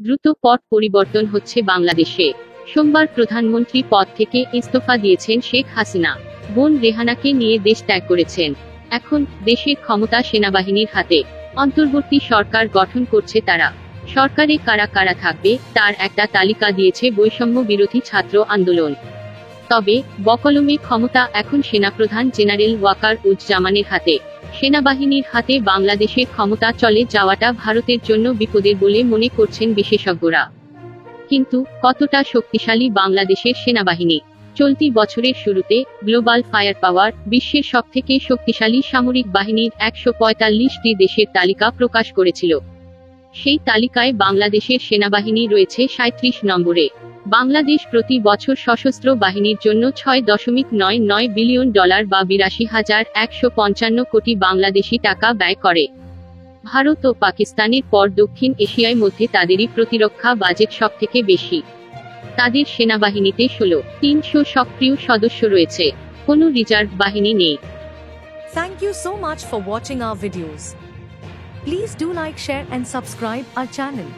দ্রুত পট পরিবর্তন হচ্ছে বাংলাদেশে। সোমবার প্রধানমন্ত্রী পদ থেকে ইস্তফা দিয়েছেন শেখ হাসিনা। বোন রেহানাকে নিয়ে দেশ ত্যাগ করেছেন। এখন দেশের ক্ষমতা সেনাবাহিনীর হাতে। অন্তর্বর্তী সরকার গঠন করছে তারা। সরকারে কারা কারা থাকবে তার একটা তালিকা দিয়েছে বৈষম্য বিরোধী ছাত্র আন্দোলন। তবে বকলমে ক্ষমতা এখন সেনাপ্রধান জেনারেল ওয়াকার উজ্জামানের হাতে। সেনাবাহিনীর হাতে বাংলাদেশের ক্ষমতা চলে যাওয়াটা ভারতের জন্য বিপদের বলে মনে করছেন বিশেষজ্ঞরা। কিন্তু কতটা শক্তিশালী বাংলাদেশের সেনাবাহিনী? চলতি বছরের শুরুতে গ্লোবাল ফায়ার পাওয়ার বিশ্বের সবথেকে শক্তিশালী সামরিক বাহিনীর 145টি দেশের তালিকা প্রকাশ করেছিল। সেই তালিকায় বাংলাদেশের সেনাবাহিনী রয়েছে 37 নম্বরে। বাংলাদেশ প্রতি বছর সশস্ত্র বাহিনীর জন্য $6.99 বিলিয়ন বা 82,155 কোটি বাংলাদেশি টাকা ব্যয় করে। ভারত ও পাকিস্তানের পর দক্ষিণ এশিয়ার মধ্যে তাদেরই প্রতিরক্ষা বাজেট সবথেকে বেশি। তাদের সেনাবাহিনীতে 300 সক্রিয় সদস্য রয়েছে, কোনো রিজার্ভ বাহিনী নেই। Thank you so much for watching our videos. Please do like, share and subscribe our channel.